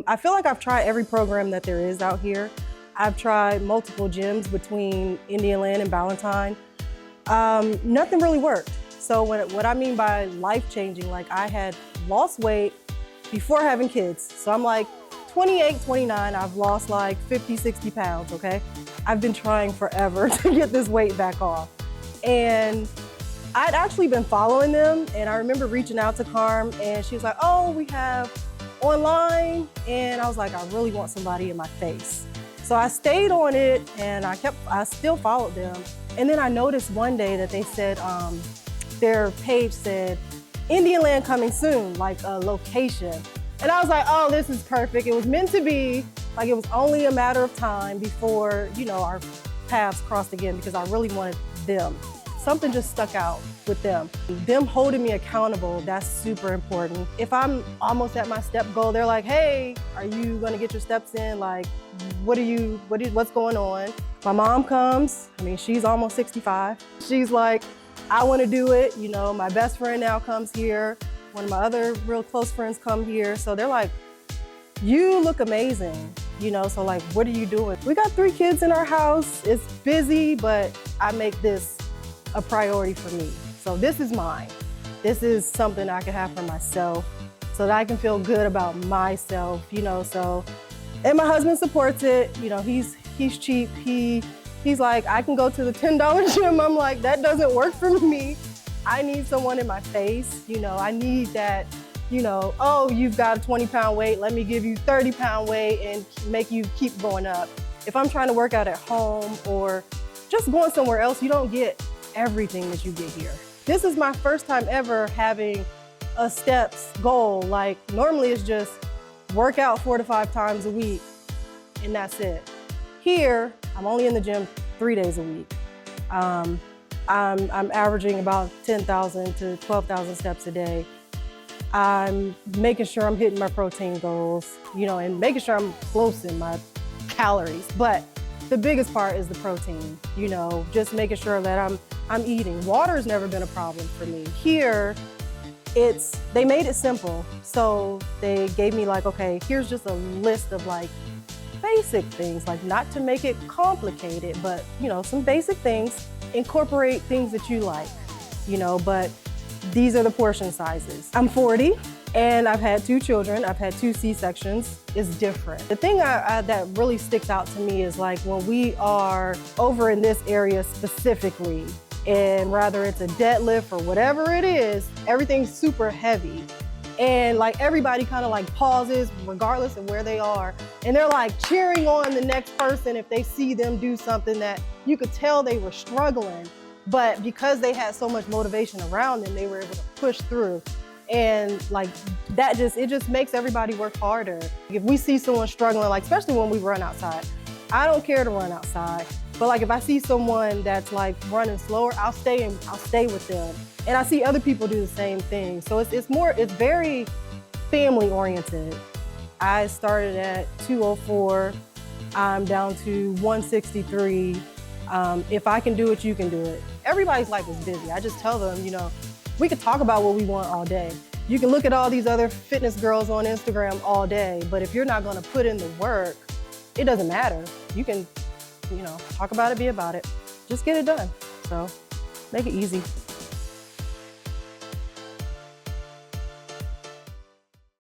I feel like I've tried every program that there is out here. I've tried multiple gyms between Indian and Ballantyne. Nothing really worked. So what I mean by life-changing, like I had lost weight before having kids. So I'm like 28, 29, I've lost like 50, 60 pounds, okay? I've been trying forever to get this weight back off. And I'd actually been following them, and I remember reaching out to Carm, and she was like, oh, we have online, and I was like, I really want somebody in my face. So I stayed on it, and I still followed them. And then I noticed one day that they said, their page said, Indian Land coming soon, like a location. And I was like, oh, this is perfect. It was meant to be. Like, it was only a matter of time before, you know, our paths crossed again, because I really wanted them. Something just stuck out with them. Them holding me accountable, that's super important. If I'm almost at my step goal, they're like, hey, are you gonna get your steps in? Like, what's going on? My mom comes, I mean, she's almost 65. She's like, I wanna do it. You know, my best friend now comes here. One of my other real close friends come here. So they're like, you look amazing. You know, so like, what are you doing? We got 3 kids in our house. It's busy, but I make this a priority for me. So this is mine. This is something I can have for myself so that I can feel good about myself, you know, so. And my husband supports it. You know, he's cheap. He's like, I can go to the $10 gym. I'm like, that doesn't work for me. I need someone in my face. You know, I need that, you know, oh, you've got a 20-pound weight. Let me give you 30-pound weight and make you keep going up. If I'm trying to work out at home or just going somewhere else, you don't get everything that you get here. This is my first time ever having a steps goal. Like, normally it's just work out 4 to 5 times a week and that's it. Here, I'm only in the gym 3 days a week. I'm averaging about 10,000 to 12,000 steps a day. I'm making sure I'm hitting my protein goals, you know, and making sure I'm close in my calories. But the biggest part is the protein, you know, just making sure that I'm eating. Water has never been a problem for me. Here, they made it simple. So they gave me like, okay, here's just a list of like basic things, like not to make it complicated, but you know, some basic things, incorporate things that you like, you know, but these are the portion sizes. I'm 40 and I've had 2 children. I've had 2 C-sections. It's different. The thing that really sticks out to me is like when we are over in this area specifically, and rather it's a deadlift or whatever it is, everything's super heavy. And like everybody kind of like pauses regardless of where they are. And they're like cheering on the next person if they see them do something that you could tell they were struggling. But because they had so much motivation around them, they were able to push through. And like that it just makes everybody work harder. If we see someone struggling, like especially when we run outside, I don't care to run outside. But like if I see someone that's like running slower, I'll stay with them. And I see other people do the same thing. So it's very family oriented. I started at 204. I'm down to 163. If I can do it, you can do it. Everybody's life is busy. I just tell them, you know, we could talk about what we want all day. You can look at all these other fitness girls on Instagram all day, but if you're not gonna put in the work, it doesn't matter. You can, you know, talk about it, be about it. Just get it done. So make it easy.